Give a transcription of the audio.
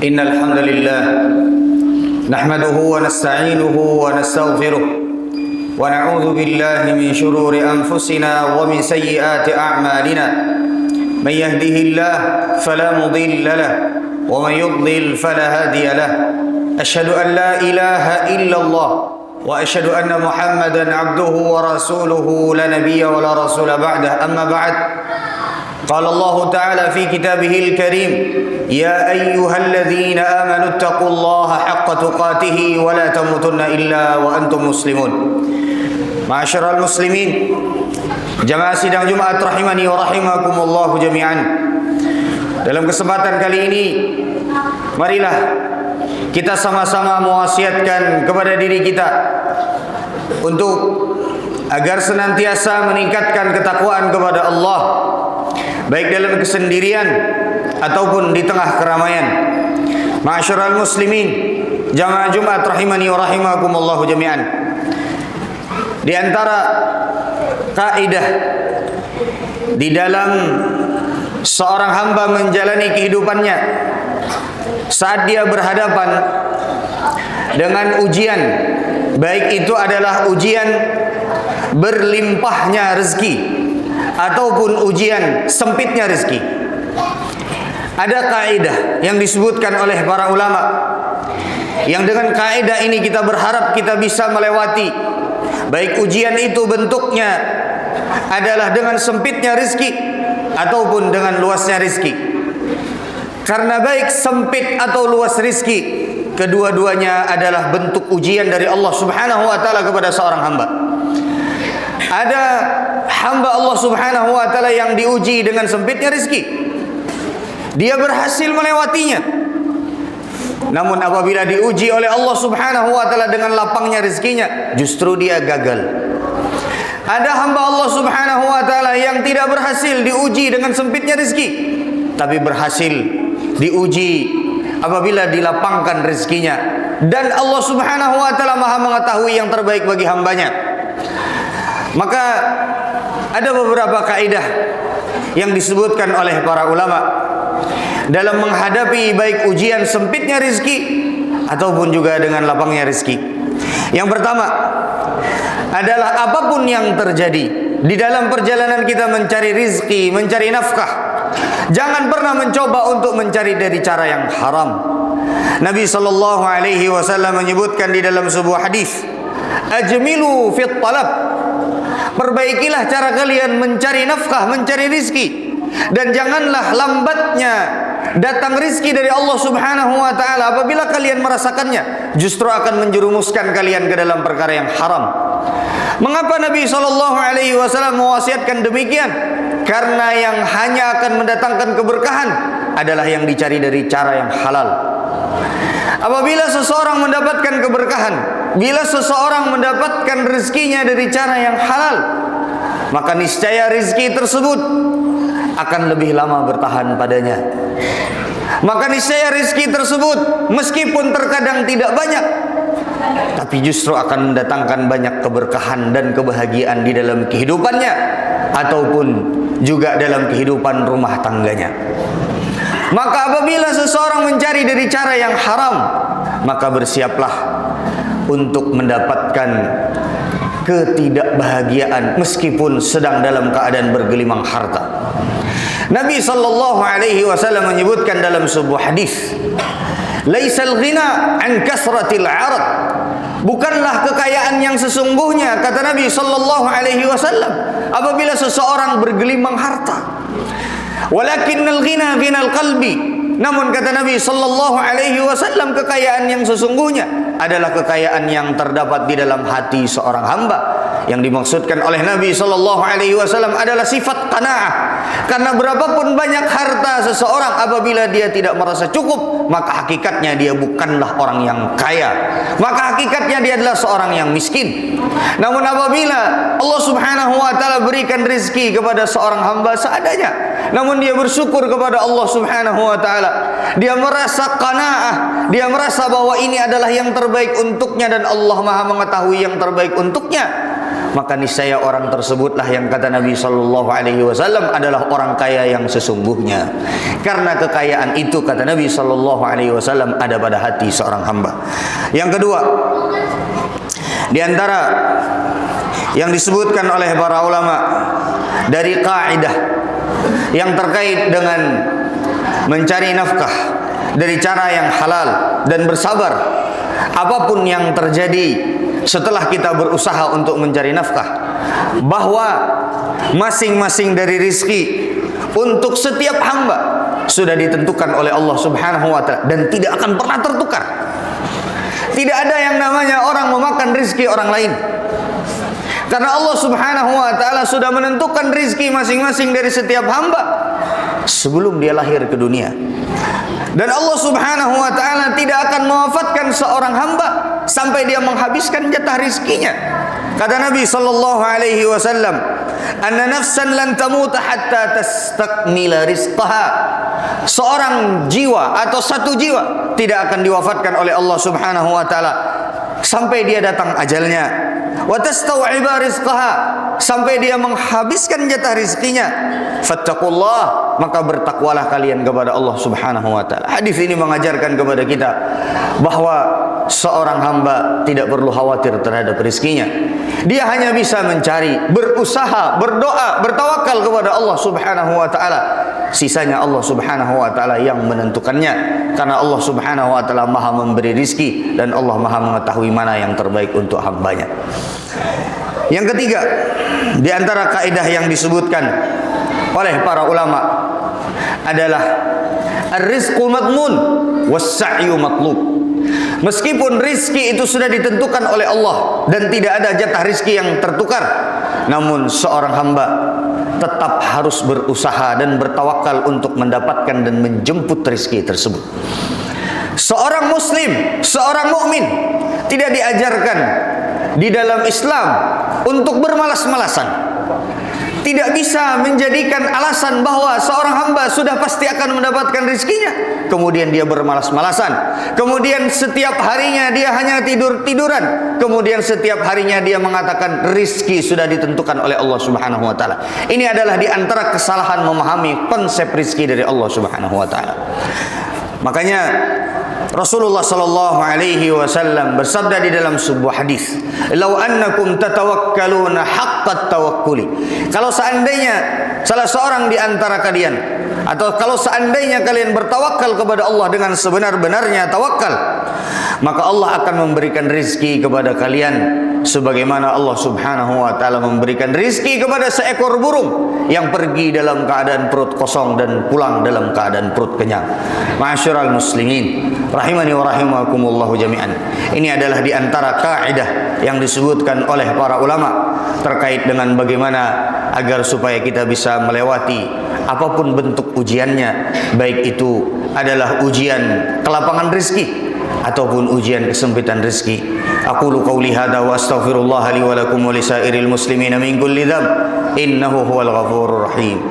إن الحمد لله نحمده ونستعينه ونستغفره ونعوذ بالله من شرور أنفسنا ومن سيئات أعمالنا من يهده الله فلا مضل له ومن يضلل فلا هادي له أشهد أن لا إله إلا الله وأشهد أن محمدا عبده ورسوله لا نبي ولا رسول بعده أما بعد قال الله تعالى في كتابه الكريم يا أيها الذين آمنوا اتقوا الله حق تقاته ولا تموتن إلا وأنتم مسلمون. Ma'asyiral muslimin, jamaah sidang Jumat rahimani wa rahimakumullah jami'an. Dalam kesempatan kali ini, marilah kita sama-sama mewasiatkan kepada diri kita untuk agar senantiasa meningkatkan ketakwaan kepada Allah, baik dalam kesendirian ataupun di tengah keramaian. Ma'asyiral muslimin, jamaah Jumat rahimani wa rahimakumullah jami'an. Di antara kaidah di dalam seorang hamba menjalani kehidupannya saat dia berhadapan dengan ujian, baik itu adalah ujian berlimpahnya rezeki ataupun ujian sempitnya rezeki, ada kaidah yang disebutkan oleh para ulama, yang dengan kaidah ini kita berharap kita bisa melewati baik ujian itu bentuknya adalah dengan sempitnya rezeki ataupun dengan luasnya rezeki. Karena baik sempit atau luas rezeki, kedua-duanya adalah bentuk ujian dari Allah Subhanahu wa taala kepada seorang hamba. Ada hamba Allah Subhanahu wa taala yang diuji dengan sempitnya rezeki, dia berhasil melewatinya. Namun apabila diuji oleh Allah Subhanahu wa taala dengan lapangnya rezekinya, justru dia gagal. Ada hamba Allah Subhanahu wa taala yang tidak berhasil diuji dengan sempitnya rezeki, tapi berhasil diuji apabila dilapangkan rezekinya. Dan Allah Subhanahu wa taala Maha mengetahui yang terbaik bagi hambanya. Maka ada beberapa kaidah yang disebutkan oleh para ulama dalam menghadapi baik ujian sempitnya rezeki ataupun juga dengan lapangnya rezeki. Yang pertama adalah apapun yang terjadi di dalam perjalanan kita mencari rezeki, mencari nafkah, jangan pernah mencoba untuk mencari dari cara yang haram. Nabi sallallahu alaihi wasallam menyebutkan di dalam sebuah hadis, ajmilu fit talab, perbaikilah cara kalian mencari nafkah, mencari rezeki, dan janganlah lambatnya datang rizki dari Allah Subhanahu wa taala. Apabila kalian merasakannya, justru akan menjerumuskan kalian ke dalam perkara yang haram. Mengapa Nabi sallallahu alaihi wasallam mewasiatkan demikian? Karena yang hanya akan mendatangkan keberkahan adalah yang dicari dari cara yang halal. Apabila seseorang mendapatkan keberkahan, bila seseorang mendapatkan rezekinya dari cara yang halal, maka niscaya rezeki tersebut akan lebih lama bertahan padanya. Maka niscaya rezeki tersebut meskipun terkadang tidak banyak, tapi justru akan mendatangkan banyak keberkahan dan kebahagiaan di dalam kehidupannya ataupun juga dalam kehidupan rumah tangganya. Maka apabila seseorang mencari dari cara yang haram, maka bersiaplah untuk mendapatkan ketidakbahagiaan meskipun sedang dalam keadaan bergelimang harta. Nabi sallallahu alaihi wasallam menyebutkan dalam sebuah hadis, laisal ghina an kasratil 'arad, bukanlah kekayaan yang sesungguhnya, kata Nabi sallallahu alaihi wasallam, apabila seseorang bergelimang harta, walakinnal ghina ghinal qalbi, namun kata Nabi sallallahu alaihi wasallam, kekayaan yang sesungguhnya adalah kekayaan yang terdapat di dalam hati seorang hamba. Yang dimaksudkan oleh Nabi sallallahu alaihi wasallam adalah sifat qanaah. Karena berapapun banyak harta seseorang, apabila dia tidak merasa cukup, maka hakikatnya dia bukanlah orang yang kaya, maka hakikatnya dia adalah seorang yang miskin. Namun apabila Allah Subhanahu wa taala berikan rezeki kepada seorang hamba seadanya, namun dia bersyukur kepada Allah Subhanahu wa taala, dia merasa qanaah, dia merasa bahwa ini adalah yang terbaik untuknya dan Allah Maha mengetahui yang terbaik untuknya, maka niscaya orang tersebutlah yang kata Nabi sallallahu alaihi wasallam adalah orang kaya yang sesungguhnya. Karena kekayaan itu kata Nabi sallallahu alaihi wasallam ada pada hati seorang hamba. Yang kedua, di antara yang disebutkan oleh para ulama dari kaidah yang terkait dengan mencari nafkah dari cara yang halal dan bersabar apapun yang terjadi setelah kita berusaha untuk mencari nafkah, bahwa masing-masing dari rizki untuk setiap hamba sudah ditentukan oleh Allah Subhanahu wa ta'ala dan tidak akan pernah tertukar. Tidak ada yang namanya orang memakan rizki orang lain, karena Allah Subhanahu wa ta'ala sudah menentukan rizki masing-masing dari setiap hamba sebelum dia lahir ke dunia. Dan Allah Subhanahu wa ta'ala tidak akan mewafatkan seorang hamba sampai dia menghabiskan jatah rizkinya. Kata Nabi sallallahu alaihi wasallam, "Anna nafsan lan tamuta hatta tastakmila rizqaha." Seorang jiwa atau satu jiwa tidak akan diwafatkan oleh Allah Subhanahu wa ta'ala sampai dia datang ajalnya. Wa tastau'iba rizqaha, sampai dia menghabiskan jatah rizkinya. Fattaqullah, maka bertakwalah kalian kepada Allah Subhanahu wa ta'ala. Hadis ini mengajarkan kepada kita bahwa seorang hamba tidak perlu khawatir terhadap rizkinya. Dia hanya bisa mencari, berusaha, berdoa, bertawakal kepada Allah Subhanahu wa ta'ala. Sisanya Allah Subhanahu wa ta'ala yang menentukannya, karena Allah Subhanahu wa ta'ala maha memberi rizki dan Allah maha mengetahui mana yang terbaik untuk hambanya. Yang ketiga, di antara kaidah yang disebutkan oleh para ulama adalah ar-rizqu madmun was-sa'yu matlub. Meskipun rizki itu sudah ditentukan oleh Allah dan tidak ada jatah rizki yang tertukar, namun seorang hamba tetap harus berusaha dan bertawakal untuk mendapatkan dan menjemput rizki tersebut. Seorang muslim, seorang mukmin tidak diajarkan di dalam Islam untuk bermalas-malasan. Tidak bisa menjadikan alasan bahwa seorang hamba sudah pasti akan mendapatkan rizkinya, kemudian dia bermalas-malasan, kemudian setiap harinya dia hanya tidur-tiduran, kemudian setiap harinya dia mengatakan rizki sudah ditentukan oleh Allah Subhanahu wa ta'ala. Ini adalah di antara kesalahan memahami konsep rizki dari Allah Subhanahu wa ta'ala. Makanya Rasulullah sallallahu alaihi wasallam bersabda di dalam sebuah hadis, "Lau annakum tatawakkaluna haqqat tawakkuli." Kalau seandainya salah seorang di antara kalian, atau kalau seandainya kalian bertawakal kepada Allah dengan sebenar-benarnya tawakal, maka Allah akan memberikan rizki kepada kalian sebagaimana Allah Subhanahu wa ta'ala memberikan rizki kepada seekor burung yang pergi dalam keadaan perut kosong dan pulang dalam keadaan perut kenyang. Ma'asyiral muslimin, rahimani wa rahimakumullahu jami'an. Ini adalah di antara kaidah yang disebutkan oleh para ulama terkait dengan bagaimana agar supaya kita bisa melewati apapun bentuk ujiannya, baik itu adalah ujian kelapangan rizki ataupun ujian kesempitan rizki. Aqulu qawli hadza wa astaghfirullah li wa lakum wa lisairil muslimina min kulli dzamb innahu huwal ghafurur rahim.